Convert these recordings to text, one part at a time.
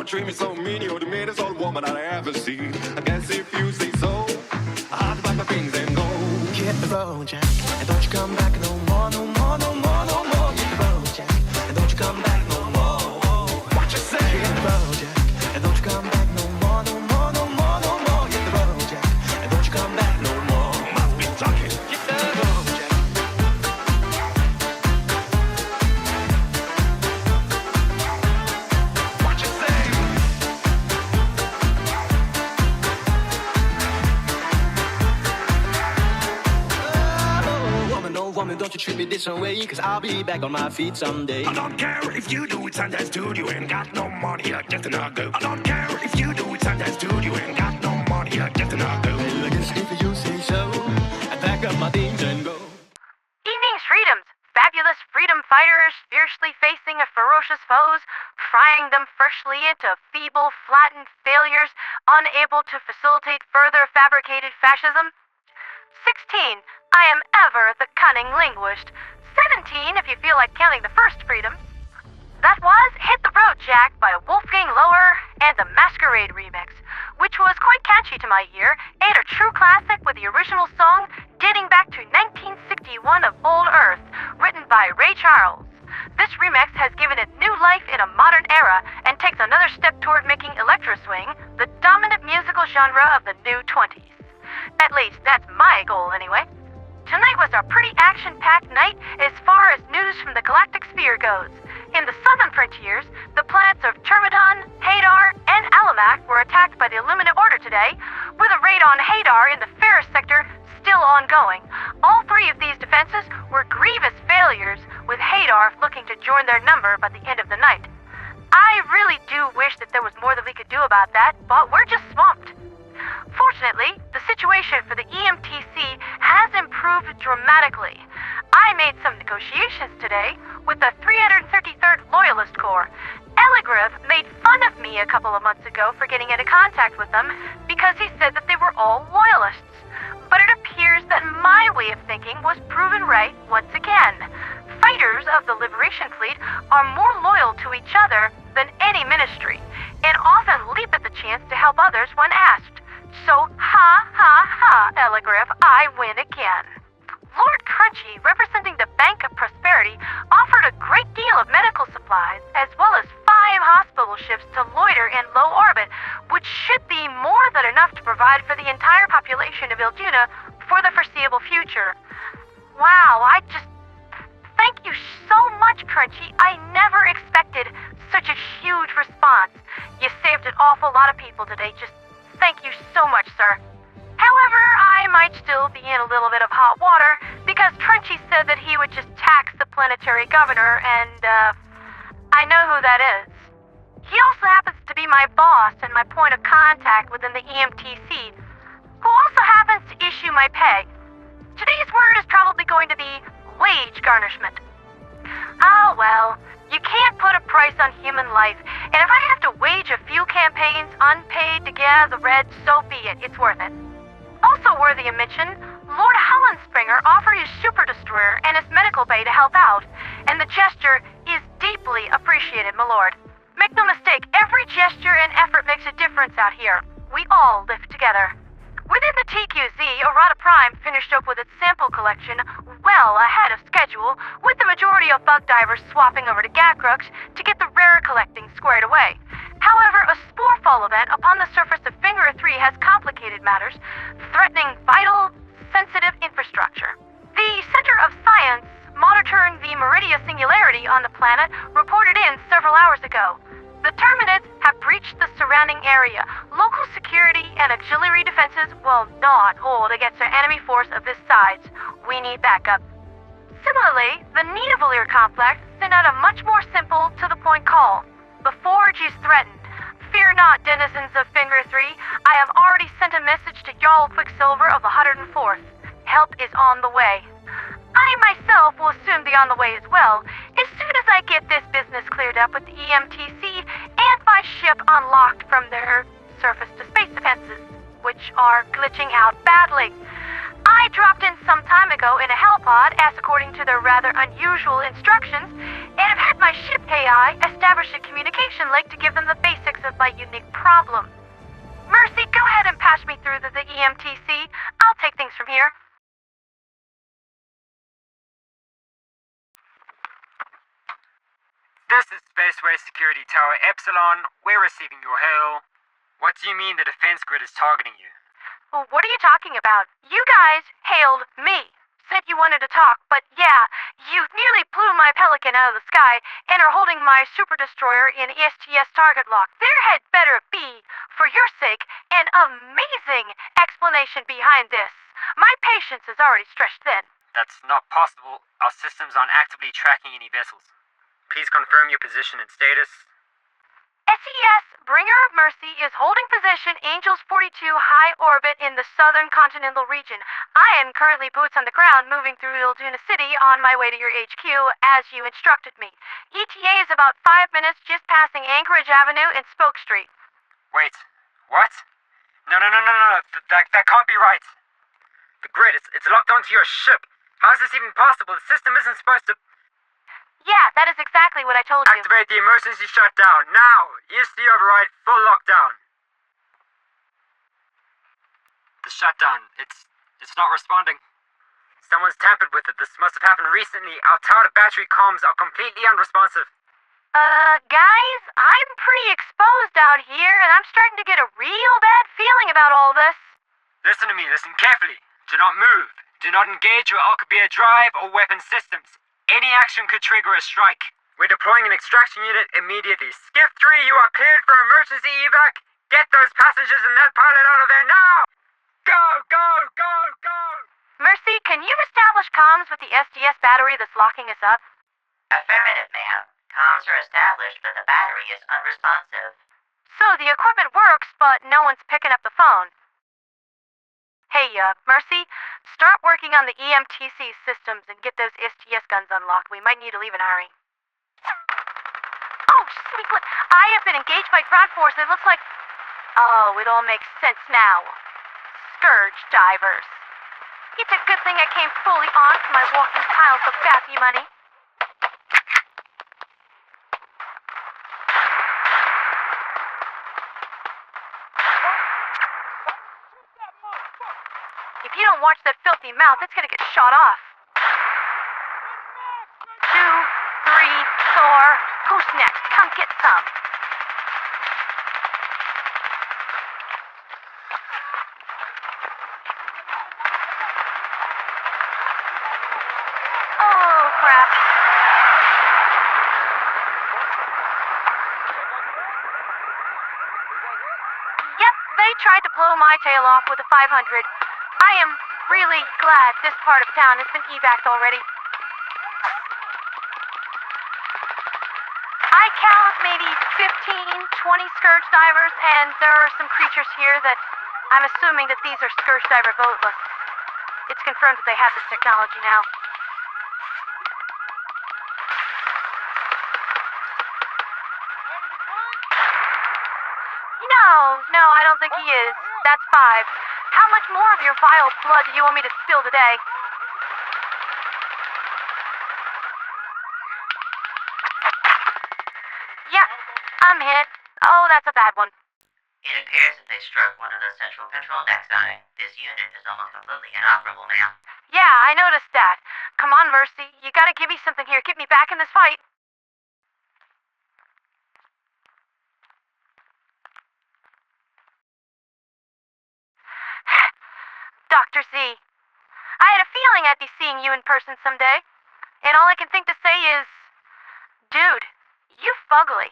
Treat me so mean, you're the meanest old woman I ever seen. I guess if you say so, I'll pack my things and go. Hit the road, Jack, and don't you come back no more, no more, no more, no more. Hit the road, Jack, and don't you come back no more. What you say? Hit the road, Jack, and don't you come back no more, no more, no more, no more. Hit the road, Jack, and don't you come back no more. Must be talking. Hit the road, Jack. What you say? Woman, don't you treat me this way, cause I'll be back on my feet someday. I don't care if you do it Sundays, dude, you ain't got no money, I just another go. I don't care if you do it Sundays, dude, you ain't got no money, I just another go. Well, I guess if you say so, I pack up my things and go. Evening's freedoms. Fabulous freedom fighters fiercely facing a ferocious foes, frying them freshly into feeble, flattened failures, unable to facilitate further fabricated fascism. 16. I am ever the cunning linguist. 17 if you feel like counting the first freedom. That was Hit the Road, Jack by Wolfgang Lower and the Masquerade remix, which was quite catchy to my ear and a true classic with the original song dating back to 1961 of Old Earth, written by Ray Charles. This remix has given it new life in a modern era and takes another step toward making electro swing the dominant musical genre of the new 20s. At least that's my goal anyway. Tonight was a pretty action-packed night as far as news from the galactic sphere goes. In the southern frontiers, the planets of Terminids, Hadar, and Alamac were attacked by the Illuminate order today, with a raid on Hadar in the Ferris sector still ongoing. All three of these defenses were grievous failures, with Hadar looking to join their number by the end of the night. I really do wish that there was more that we could do about that, but we're just swamped. Fortunately, the situation for the EMTC has improved dramatically. I made some negotiations today with the 333rd Loyalist Corps. Eligriv made fun of me a couple of months ago for getting into contact with them because he said that they were all Loyalists. But it appears that my way of thinking was proven right once again. Fighters of the Liberation Fleet are more loyal to each other than any ministry, and often leap at the chance to help others when asked. So, ha, ha, ha, Eligriv, I win again. Lord Crunchy, representing the Bank of Prosperity, offered a great deal of medical supplies, as well as 5 hospital ships to loiter in low orbit, which should be more than enough to provide for the entire population of Ilduna for the foreseeable future. Wow, thank you so much, Crunchy. I never expected such a huge response. You saved an awful lot of people today. Just thank you so much, sir. However, I might still be in a little bit of hot water because Crunchy said that he would just tax the planetary governor, and I know who that is. He also happens to be my boss and my point of contact within the EMTC, who also happens to issue my pay. Today's word is probably going to be wage garnishment. Oh well, you can't put a price on human life, and if I have to wage a few campaigns unpaid to get out of the red, so be it. It's worth it. Also worthy of mention, Lord Hollenspringer offered his super destroyer and his medical bay to help out, and the gesture is deeply appreciated, my lord. Make no mistake, every gesture and effort makes a difference out here. We all live together. Within the TQZ, Errata Prime finished up with its sample collection well ahead of schedule, with the majority of bug divers swapping over to Gacrux to get the rare collecting squared away. However, a sporefall event upon the surface of Fenrir III has complicated matters, threatening vital, sensitive infrastructure. The Center of Science, monitoring the Meridia Singularity on the planet, reported in several hours ago. The Terminids have breached the surrounding area. Local security and auxiliary defenses will not hold against an enemy force of this size. We need backup. Similarly, the Nidavellir complex sent out a much more simple, to-the-point call. The Forge is threatened. Fear not, denizens of Fenrir III. I have already sent a message to Jarl Quicksilver of the 104th. help is on the way. I myself will soon be on the way as well, as soon as I get this business cleared up with the EMTC and my ship unlocked from their surface-to-space defenses, which are glitching out badly. I dropped in some time ago in a helipod, as according to their rather unusual instructions, and have had my ship AI establish a communication link to give them the basics of my unique problem. Mercy, go ahead and patch me through to the EMTC. I'll take things from here. This is Spaceway Security Tower Epsilon. We're receiving your hail. What do you mean the defense grid is targeting you? Well, what are you talking about? You guys hailed me. Said you wanted to talk, but yeah, you nearly blew my Pelican out of the sky and are holding my super destroyer in STS target lock. There had better be, for your sake, an amazing explanation behind this. My patience is already stretched thin. That's not possible. Our systems aren't actively tracking any vessels. Please confirm your position and status. SES Bringer of Mercy is holding position Angels 42 high orbit in the southern continental region. I am currently boots on the ground moving through Ilduna City on my way to your HQ as you instructed me. ETA is about 5 minutes just passing Anchorage Avenue and Spoke Street. Wait, what? No. That can't be right. The grid, it's locked onto your ship. How is this even possible? The system isn't supposed to... Yeah, that is exactly what I told you. Activate the emergency shutdown, now! ESD override, full lockdown. The shutdown, it's not responding. Someone's tampered with it. This must have happened recently. Our tower battery comms are completely unresponsive. Guys, I'm pretty exposed out here, and I'm starting to get a real bad feeling about all this. Listen to me, listen carefully. Do not move. Do not engage your Alcubierre drive or weapon systems. Any action could trigger a strike. We're deploying an extraction unit immediately. Skiff 3, you are cleared for emergency evac. Get those passengers and that pilot out of there now! Go! Mercy, can you establish comms with the SDS battery that's locking us up? Affirmative, ma'am. Comms are established, but the battery is unresponsive. So the equipment works, but no one's picking up the phone. Hey, Mercy, start working on the EMTC systems and get those STS guns unlocked. We might need to leave in a hurry. Oh, sweet, look, I have been engaged by ground force. It looks like... Oh, it all makes sense now. Scourge divers. It's a good thing I came fully armed for my walking piles of value money. If you don't watch that filthy mouth, it's gonna get shot off. 2, 3, 4. Who's next? Come get some. Oh, crap. Yep, they tried to blow my tail off with a 500. I am really glad this part of town has been evac'd already. I count maybe 15, 20 Scourge divers, and there are some creatures here that I'm assuming that these are Scourge diver boatless. It's confirmed that they have this technology now. No, I don't think he is. That's 5. How much more of your vile blood do you want me to spill today? Yeah, I'm hit. Oh, that's a bad one. It appears that they struck one of the central control decks on it. This unit is almost completely inoperable, ma'am. Yeah, I noticed that. Come on, Mercy. You gotta give me something here. Get me back in this fight. Dr. Z. I had a feeling I'd be seeing you in person someday. And all I can think to say is... Dude, you fugly.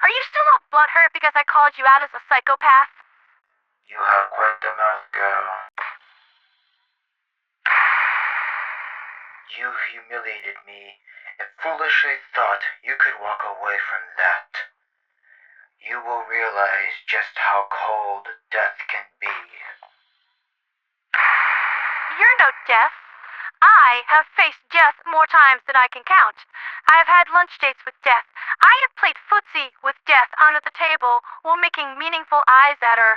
Are you still all butthurt because I called you out as a psychopath? You have quite the mouth, girl. You humiliated me and foolishly thought you could walk away from that. You will realize just how cold death can be. You're no death. I have faced death more times than I can count. I have had lunch dates with death. I have played footsie with death under the table while making meaningful eyes at her.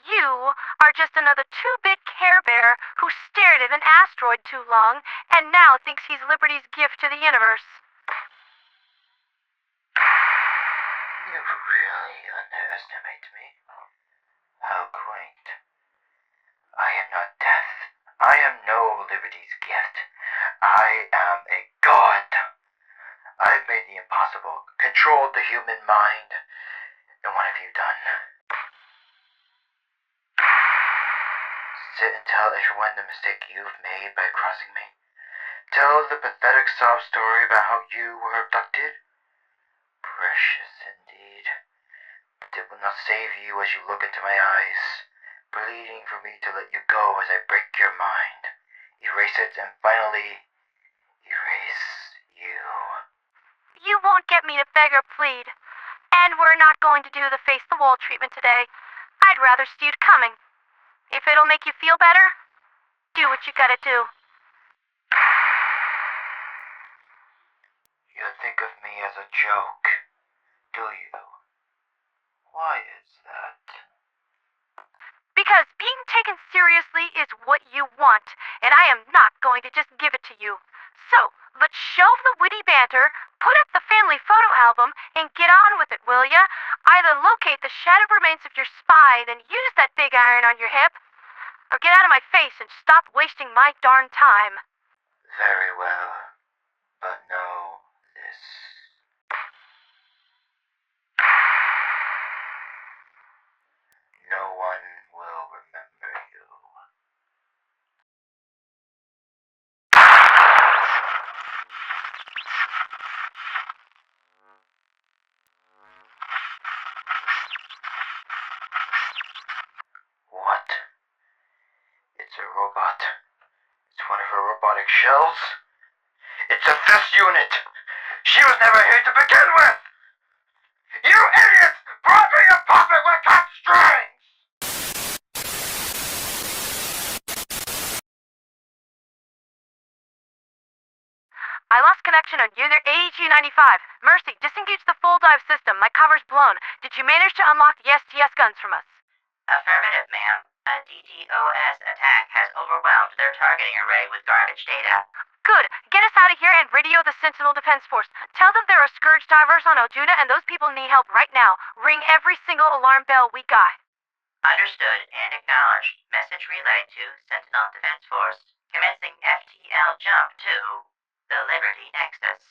You are just another two-bit Care Bear who stared at an asteroid too long and now thinks he's Liberty's gift to the universe. You really underestimate me. How quaint. I am not death. I am no Liberty's gift. I am a god. I've made the impossible, controlled the human mind. And what have you done? Sit and tell everyone the mistake you've made by crossing me. Tell the pathetic sob story about how you were abducted. Precious indeed. But it will not save you as you look into my eyes, pleading for me to let you go as I break your mind, erase it, and finally erase you. You won't get me to beg or plead. And we're not going to do the face-the-wall treatment today. I'd rather see it coming. If it'll make you feel better, do what you gotta do. You think of me as a joke, do you? Why is that? Because being taken seriously is what you want, and I am not going to just give it to you. So, let's shelve the witty banter, put up the family photo album, and get on with it, will ya? Either locate the shattered remains of your spine and use that big iron on your hip, or get out of my face and stop wasting my darn time. Very well, but know this. No one will remember you. What? It's a robot. It's one of her robotic shells. It's a fist unit. She was never here to begin with. You idiots brought me a puppet with cut strings. I lost connection on user AG95. Mercy, disengage the full dive system. My cover's blown. Did you manage to unlock the STS guns from us? Affirmative, ma'am. A DDoS attack has overwhelmed their targeting array with garbage data. Good. Get us out of here and radio the Sentinel Defense Force. Tell them there are Scourge divers on Aljuna and those people need help right now. Ring every single alarm bell we got. Understood and acknowledged. Message relayed to Sentinel Defense Force. Commencing FTL jump to the Liberty Nexus.